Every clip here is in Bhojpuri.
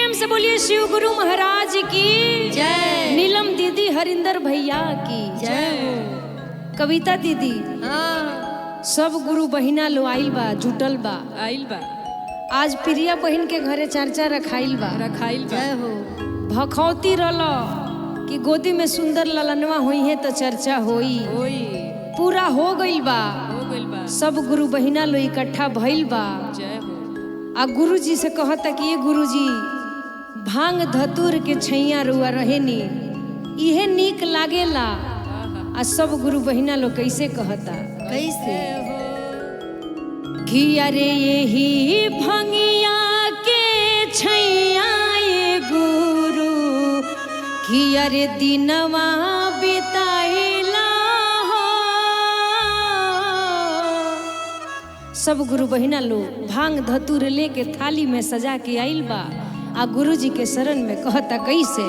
प्रेम से बोलिए शिव गुरु महाराज की जय। नीलम दीदी हरिंदर भैया की जय। कविता दीदी हाँ सब गुरु बहिना लो आइल बा जुटल बा। आइल बा आज प्रिया बहन के घरे चर्चा रखाइल बा। जय हो। भखौती रल कि गोदी में सुंदर ललनवा हुई है तो चर्चा होई पूरा हो गइल बा। सब गुरु बहिना लो इकट्ठा भइल बा। जय हो। आ गुरु जी से कहता कि ये गुरु जी भांग धतूर के छैया रुआ रहेनी इहे नीक लागेला। आ सब गुरु बहिना लोग कैसे कहता कैसे कि अरे यही भंगिया के छैया ये गुरु कि अरे दिनवा बिताइला हो। सब गुरु बहिना लोग भांग धतूर लेके थाली में सजा के आइल बा। आ गुरु जी के शरण में कहता कैसे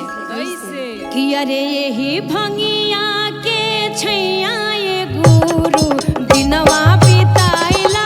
कि अरे यही भंगिया के छैया ये गुरु दिनवा बिताइला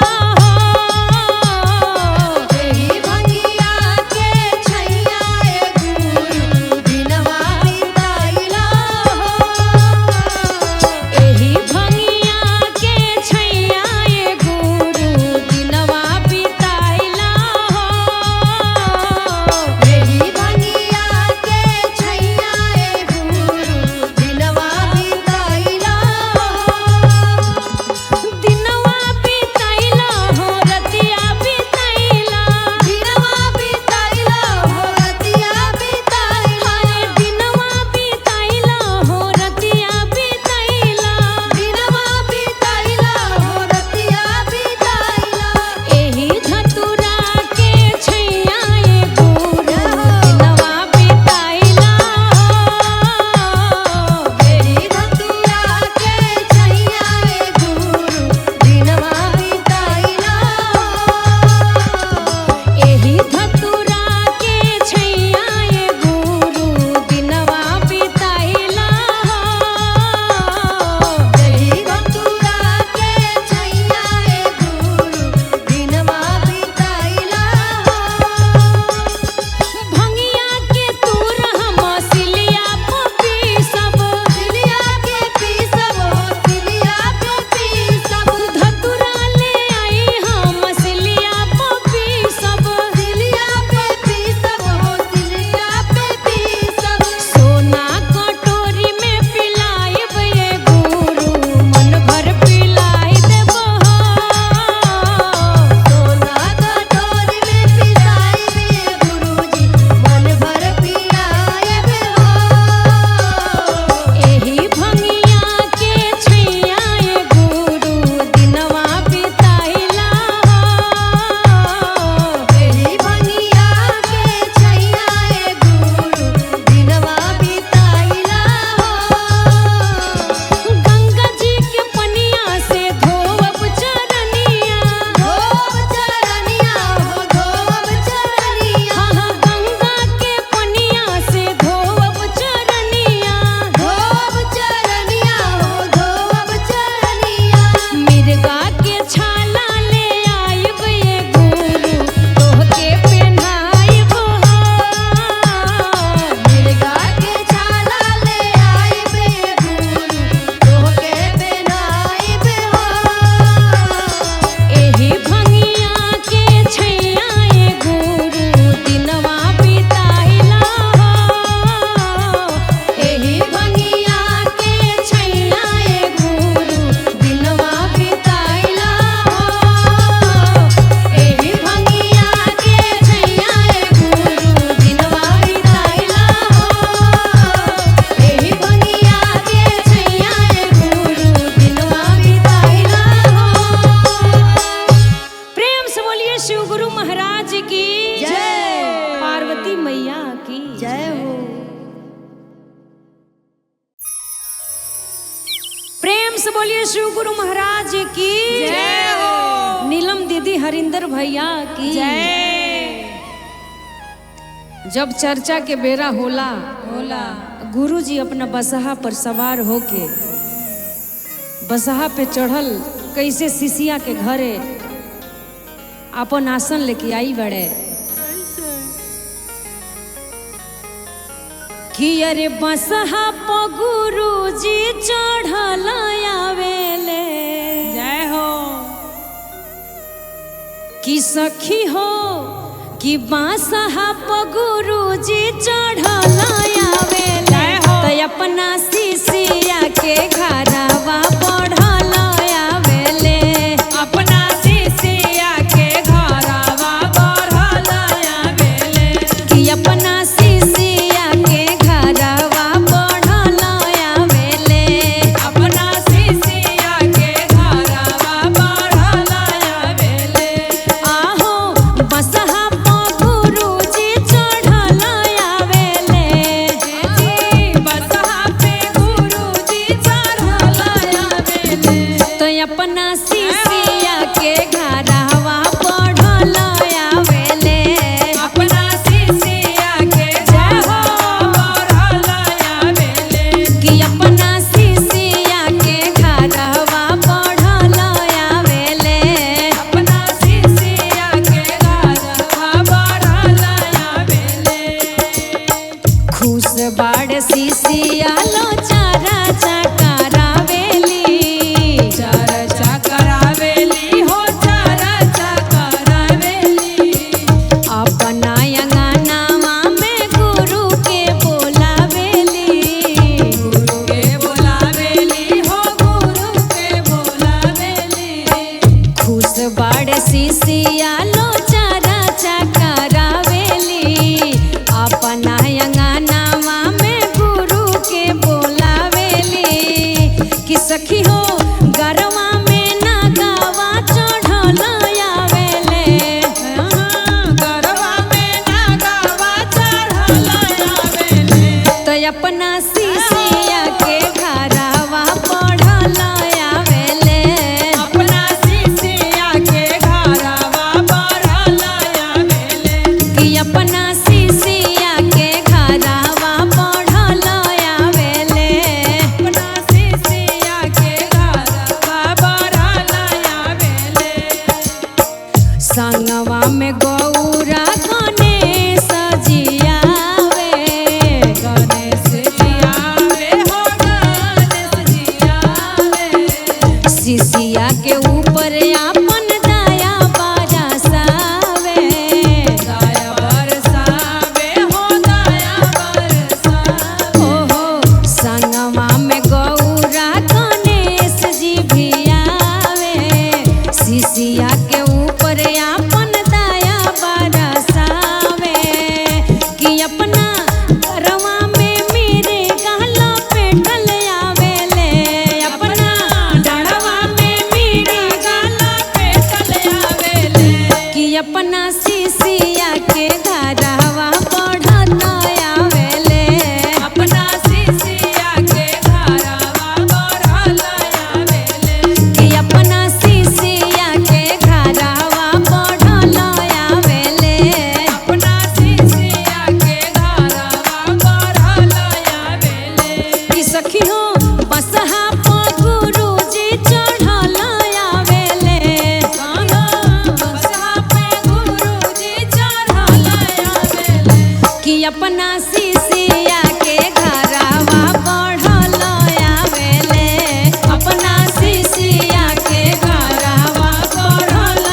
बोलिए शिव गुरु महाराज की जय हो। नीलम दीदी हरिंदर भैया की जय। जब चर्चा के बेरा होला गुरु जी अपना बसहा पर सवार होके बसहा पे चढ़ल कैसे शिष्या के घरे अपन आसन लेके आई बड़े। कि अरे बसहा प गुरुजी चढ़ल आवेले। जय हो। कि सखी हो कि बसहा प गुरुजी चढ़ल आवेले। तो अपना शिष्या के घरवा पढ़ल आवेले। अपना शिष्या के घरवा पढ़ल आवेले। कि अपना शिष्या के घरवा पढ़ल आवेले। अपना शिष्या के घरवा पढ़ल आवेले। आहो बसहा प गुरुजी चढ़ल आवेले। जी बसहा पे गुरुजी चढ़ल आवेले। तो अपना शिष्या के घरवा पढ़ल आवेले। अपना शिष्या के घरवा पढ़ल आवेले। कि अपना शिष्या के घरवा पढ़ल आवेले। अपना शिष्या के घरवा पढ़ल आवेले। खुश बाड़ शिष्या लो चारा चकरावेली। चर्चा करावेली हो चर्चा करावेली। अपना अंगनावा में गुरु के बोलावेली। गुरु के बोलावेली हो गुरु के बोलावेली। खुश बाड़ शिष्या लो चारा चकरावेली। अपना अंगनावा में गुरु के बोलावेली। कि सखी हो गरवा में नागवा चढ़ल आवेले। गरवा में नागवा चढ़ल आवेले। तो अपना शिष्या के घरवा पढ़ल आवेले। अपना शिष्या के घरवा पढ़ल आवेले। कि अपना शिष्या के घरवा पढ़ल आवेले। अपना शिष्या के घरवा पढ़ल आवेले। संगवा में गौरा गणेश जी आवे। गणेश जी आवे हो गणेश जी आवे। शिष्या के ऊपर अपन दया बरसावे। दया बरसावे हो दया बरसावे। हो संगवा में गौरा गणेश जी भी आवे। शिष्या के ऊपर अपन दया बरसावे। कि अपना घरवा में मेरे गहला पेटल आवेले। अपना डढ़वा में मेरे गला पेटल आवेले। कि अपना शिष्या के घरवा पढ़ल आवेले। अपना शिष्या के घरवा पढ़ल आवेले। कि अपना शिष्या के घरवा पढ़ल आवेले। अपना शिष्या के घरवा पढ़ल आवेले। कि सखी हो बसहा प गुरुजी चढ़ल आवेले। बसहा पे गुरुजी चढ़ल आवेले। कि अपना शिष्या के घरवा पढ़ल आवेले। अपना शिष्या के घरवा पढ़ल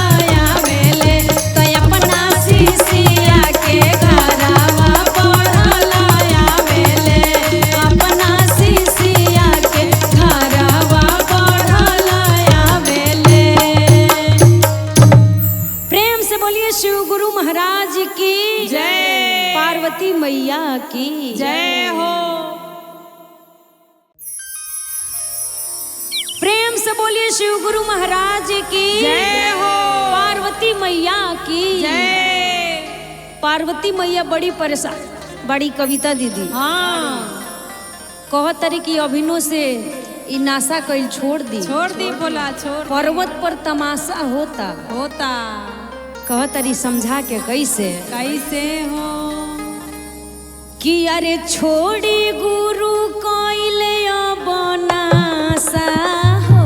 आवेले। तो अपना शिष्या के घरवा पढ़ल आवेले। अपना शिष्या के घरवा पढ़ल आवेले। प्रेम से बोलिए शिव गुरु महाराज की जय। पार्वती मैया की जय हो। प्रेम से बोलिए शिव गुरु महाराज की जय हो। पार्वती मैया की जय। पार्वती मैया बड़ी परेशान, बड़ी कविता दीदी हाँ कहत तरी कि अभिनो से ई नासा कइल छोड़ दी। छोड़ दी बोला छोड़। पर्वत पर तमाशा होता होता कहत तरी समझा के कैसे कैसे हो। कि अरे छोड़ी गुरु कइल बनासा हो।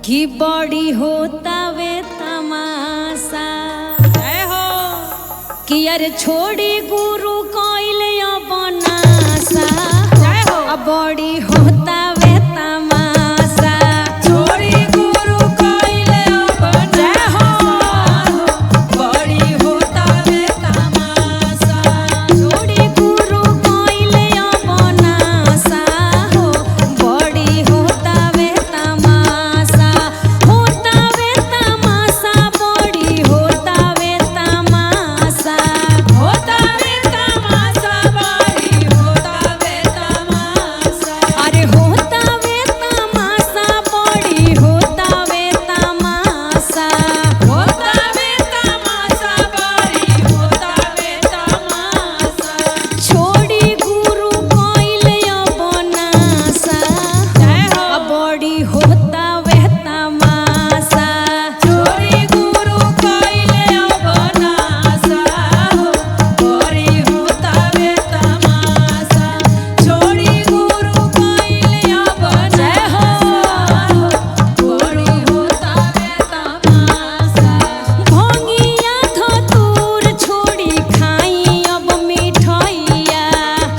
कि बड़ी होता वे तमाशा। जय हो। कि अरे छोड़ी गुरु कइल बनासा तमाशा जय हो। अब बड़ी होता वे तमाशा छोड़ी गुरु कइले अब जय हो। बड़ी होता वे तमाशा जोड़ी गुरु कोइले अपनासा हो बड़ी होता वे तमाशा बड़ी होता वे तमाशा होता वे तमाशा बड़ी होता वे तमाशा अरे होता वे तमाशा बड़ी होता वे तमाशा होता वे तमाशा बड़ी होता वे तमाशा छोड़ी गुरु कोइले अपनासा जय हो। अब बड़ी होता वे तमाशा छोड़ी गुरु कइले अब नासा हो बड़ी होता वे तमाशा छोड़ी गुरु कइले अब जय हो। बड़ी होता वे तमाशा भोंगिया धतूर छोड़ी खाई अब मिठाइया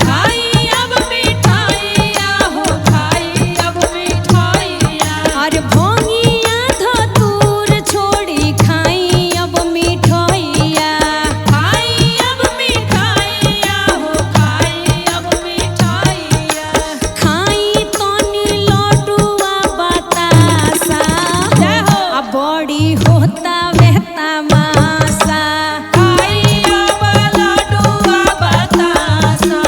खाई अब मिठाइया हो खाई अब मिठाइया अरे भोंगिया धतूर छोड़ी खाई अब मिठाइया खाई अब मिठाइया हो खाई अब मिठाइया खाई तनी लड्डुआ बतासा जय हो। अब बड़ी होता वे तमाशा खाई अब लड्डुआ बतासा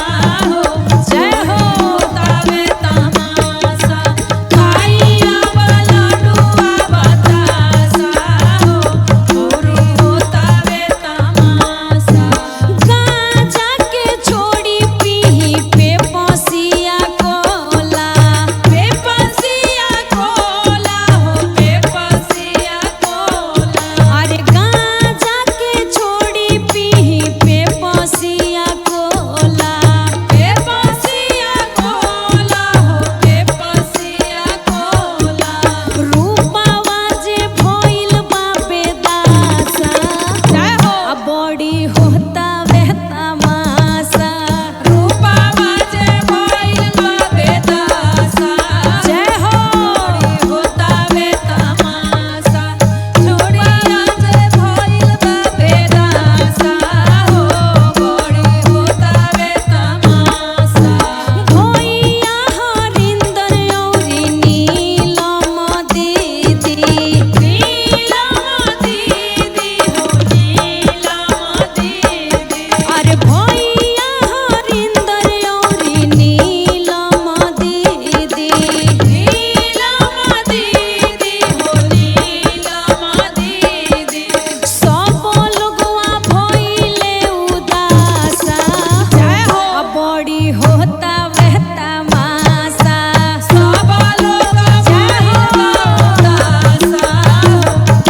हो जय हो। होता वे तमाशा खाई अब लड्डुआ बतासा हो बड़ी होता वे तमाशा गांजा के छोड़ी पीही पे पसिया कोला बेपसिया कोला हो बेपसिया कोला अरे गांजा के छोड़ी पीही पे पसिया कोला बेपसिया कोला हो बेपसिया कोला रूपावा जे भइल बापे दासा जय हो। अब बड़ी होता वे तमाशा रूपा बाजे भइल बा बेदासा जय हो। बड़ी होता वे तमाशा छोड़ी आज भइल बा बेदासा हो बड़ी होता वे तमाशा भैया हरिंदर औरी नीलम दीदी नीलम दीदी हो नीलम दीदी अरे भैया हरिंदर औरी नीलम दीदी नीलम दीदी हो नीलम दीदी सब लोगवा भइले उदासा जय हो। अब बड़ी होता वे तमाशा सब लोग उदासा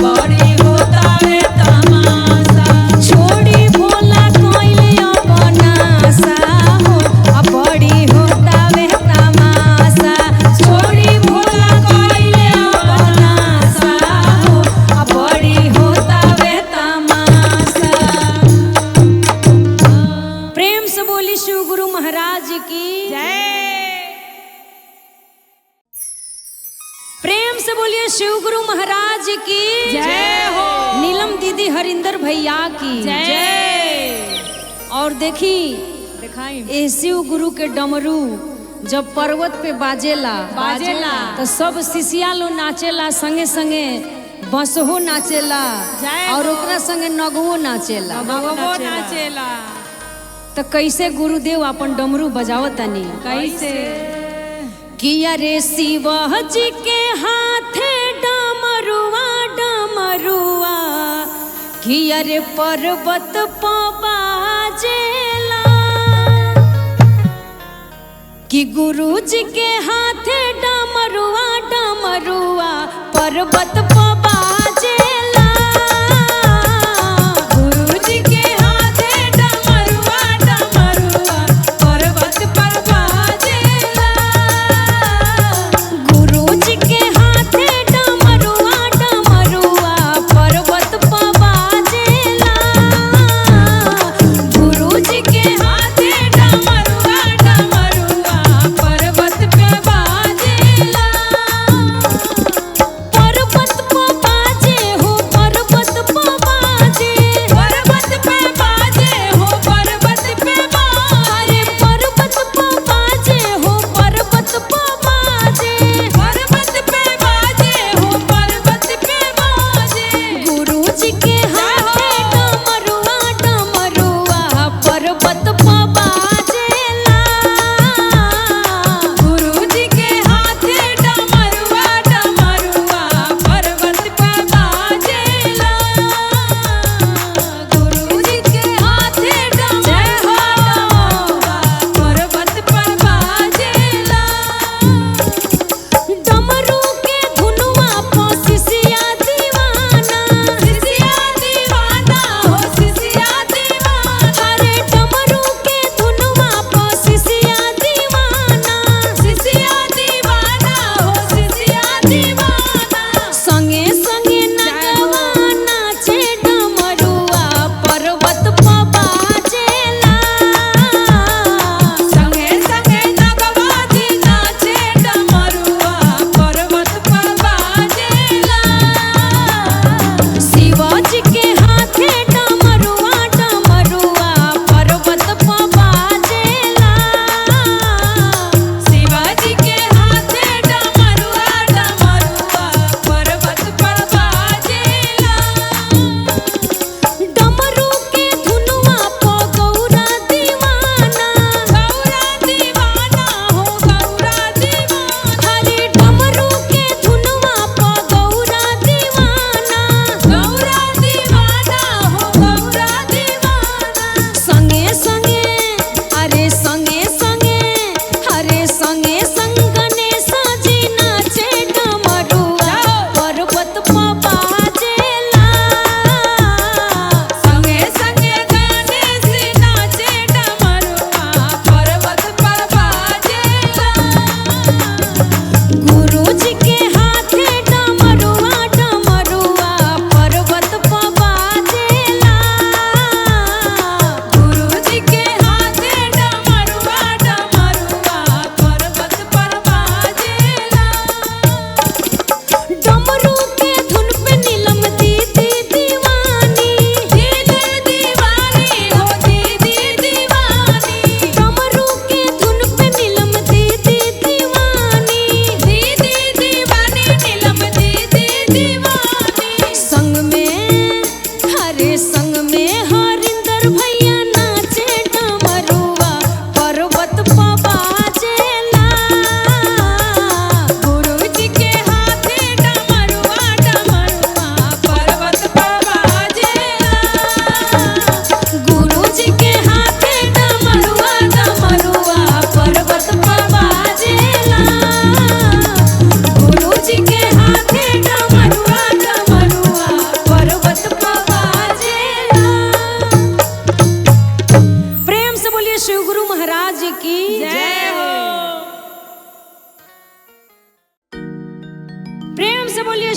बड़ी होता वे तमाशा छोड़ी भोला कोइले अपनासा हो अब बड़ी होता वे तमाशा छोड़ी भोला कोइले अपनासा हो अब बड़ी होता वे तमाशा प्रेम से बोली शिव गुरु महाराज की प्रेम से बोलिए शिव गुरु महाराज की जय हो। नीलम दीदी हरिंदर भैया की जय। और देखी दिखाई ए शिव गुरु के डमरू जब पर्वत पे बाजेला तो सब शिष्या लोग नाचेला संगे संगे बसहो नाचेला जय और हो। ओकरा संगे नगवो नाचेला भगवो नाचेला तो कैसे गुरुदेव अपन डमरू बजावतनी कैसे किया रे शिव जी के हाथे डमरुआ डमरुआ किया रे पर्वत प बाजेला कि गुरु जी के हाथे डमरुआ डमरुआ पर्वत प बाजेला गुरु जी के हाथे डमरुआ डमरुआ पर्वत पर बाजेला गुरु जी के हाथे डमरुआ डमरुआ पर्वत प बाजेला गुरु जी के हाथे डमरुआ डमरुआ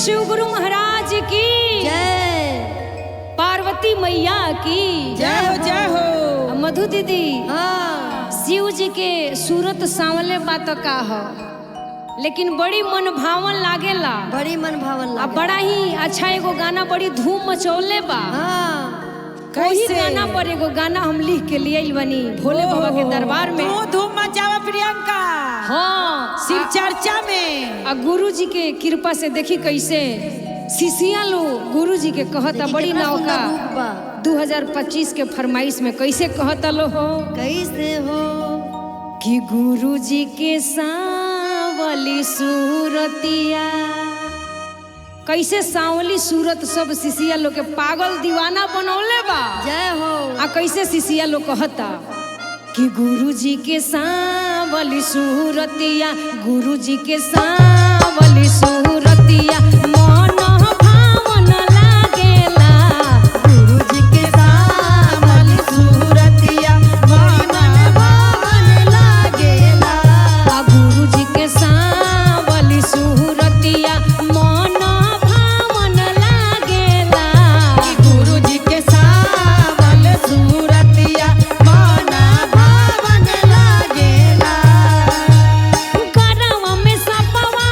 शिव गुरु महाराज की जय। पार्वती मैया की जय हो जय हो। मधु दीदी हाँ शिव जी के सूरत सांवले बात का हो, लेकिन बड़ी मन भावन लागेला। बड़ी मन भावन अब बड़ा ही अच्छा एगो गाना बड़ी धूम मचौले बा। हाँ वही गाना पर एगो गाना हम लिख के लिए बनी भोले बाबा के दरबार में। तू धूम मचावा प्रियंका। हाँ शिव चर्चा में। आ गुरु जी के कृपा से देखी कैसे शिष्या लोग गुरु जी के कहता बड़ी नौका 2025 के फरमाइश में कैसे कहता लो हो कैसे हो कि गुरु जी के सांवली सूरतिया, कैसे सांवली सूरत सब शिष्या लोग के पागल दीवाना बनौले बा। जय हो। आ कैसे शिष्या लोग कहता कि गुरु जी के सांवली सूरतिया, गुरु जी के सांवली सूरतिया मन भावन लागेला। गुरु जी के सांवली सूरतिया मन भावन लागेला। आ गुरु जी के सांवली सूरतिया मन भावन लागेला। गुरु जी के सांवल सूरतिया मन भावन लागेला। गरवा में सपवा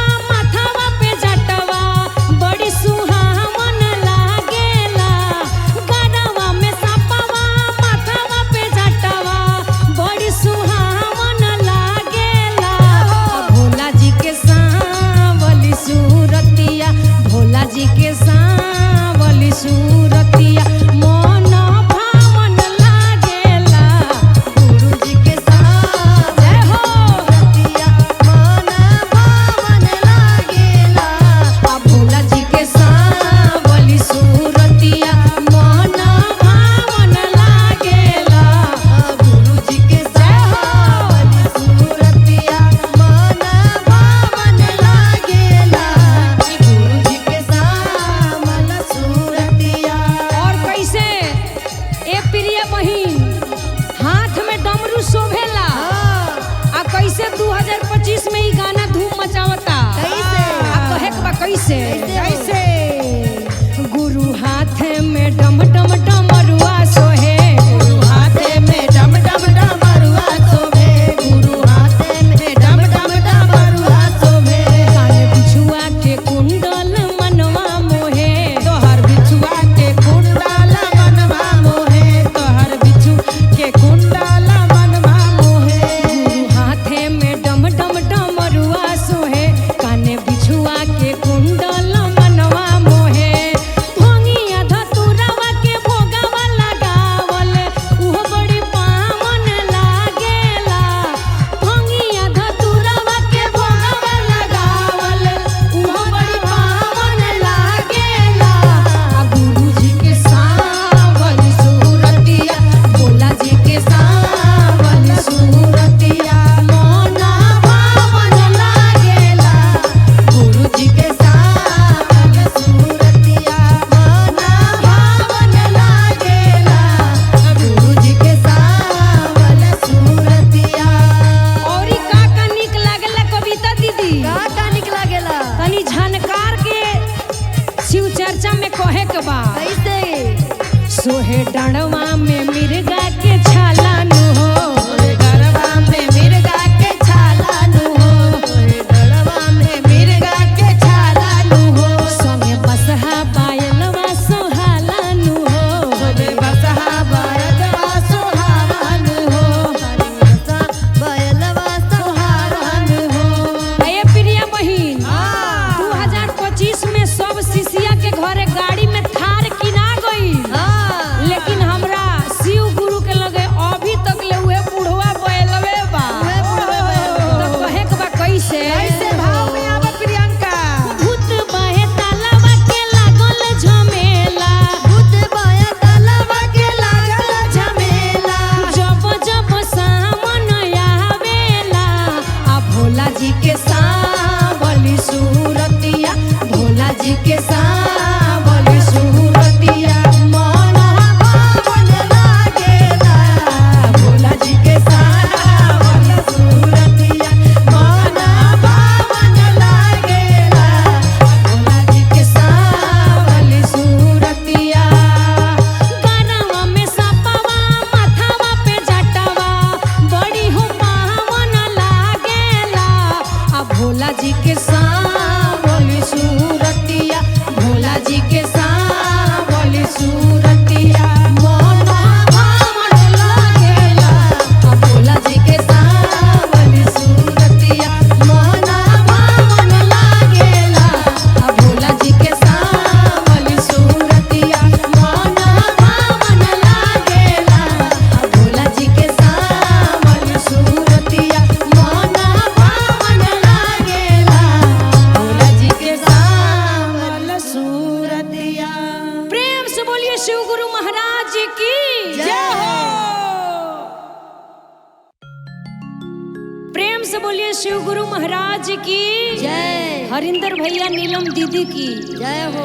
से बोलिए शिव गुरु महाराज की जय। हरिंदर भैया नीलम दीदी की जय हो।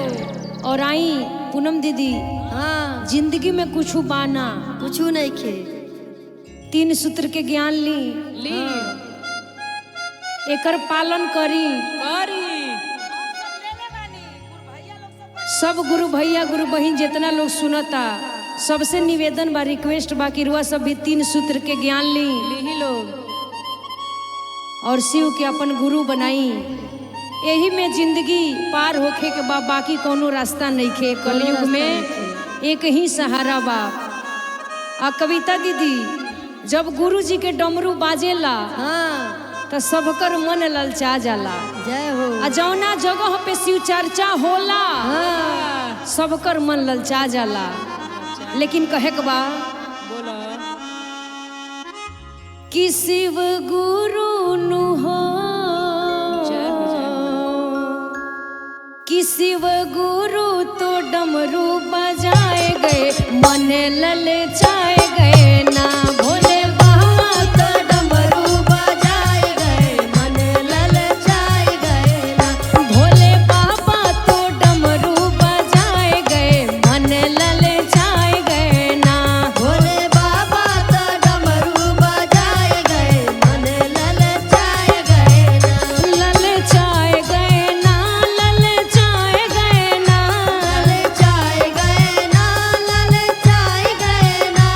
और आई पूनम दीदी। हाँ जिंदगी में कुछ बाना कुछ नहीं खे। 3 सूत्र के ज्ञान ली एकर पालन करी। सब गुरु भैया गुरु बहन जितना लोग सुनता सबसे निवेदन बा, रिक्वेस्ट बा कि रुआ सब भी 3 सूत्र के ज्ञान ली लोग और शिव के अपन गुरु बनाई। यही में जिंदगी पार होखे के बा, बाकी कोनो रास्ता नहीं खे। कलयुग में एक ही सहारा बा। आ कविता दीदी जब गुरु जी के डमरू बाजेला हाँ तो सबकर मन ललचा जाला। जय हो। आ जौना जगह पे शिव चर्चा होला हाँ सबकर मन ललचा जाला। लेकिन कहे के बा कि शिव गुरु नु हो, कि शिव गुरु तो डमरू बजाए गए मन ललचाए गए ना। भोले बाबा तो डमरू बजाए गए मन ललचाए गए ना। भोले बाबा तो डमरू बजाए गए मन ललचाए गए ना। भोले बाबा तो डमरू बजाए गए मन ललचाए गए ना। ललचाए गए ना, ललचाए गए ना। ललचाए गए ना, ललचाए गए ना।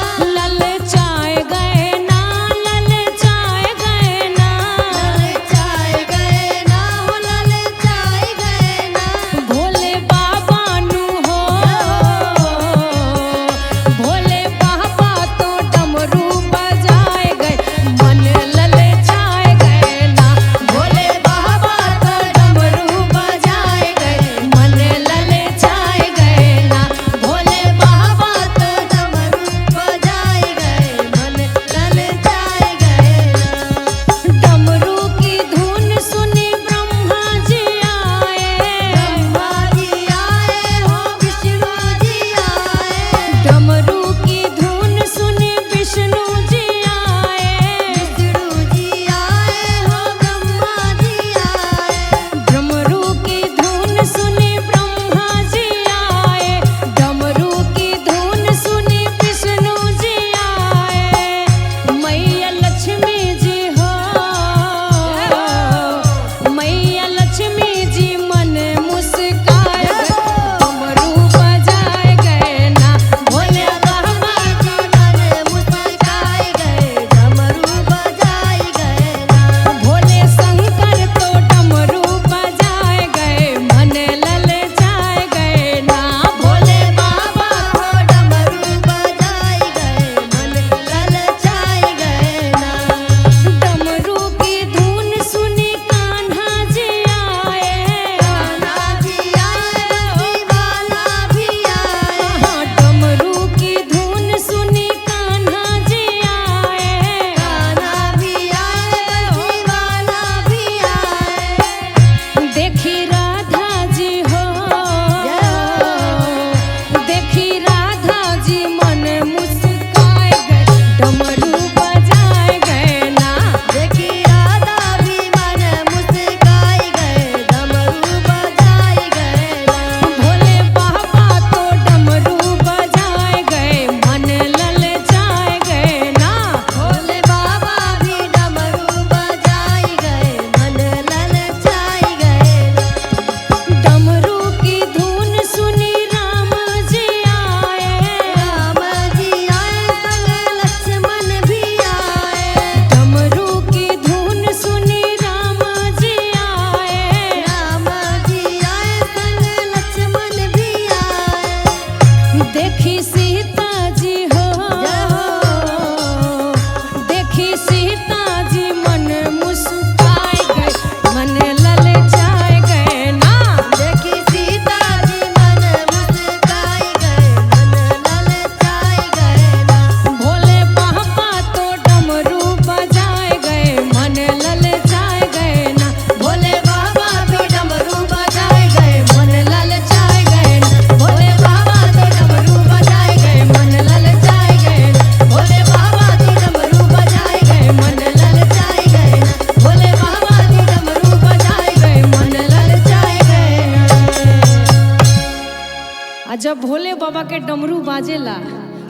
आ जब भोले बाबा के डमरू बाजेला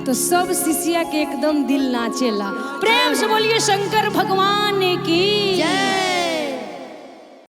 तो सब शिष्या के एकदम दिल नाचेला। प्रेम से बोलिए शंकर भगवान की जय।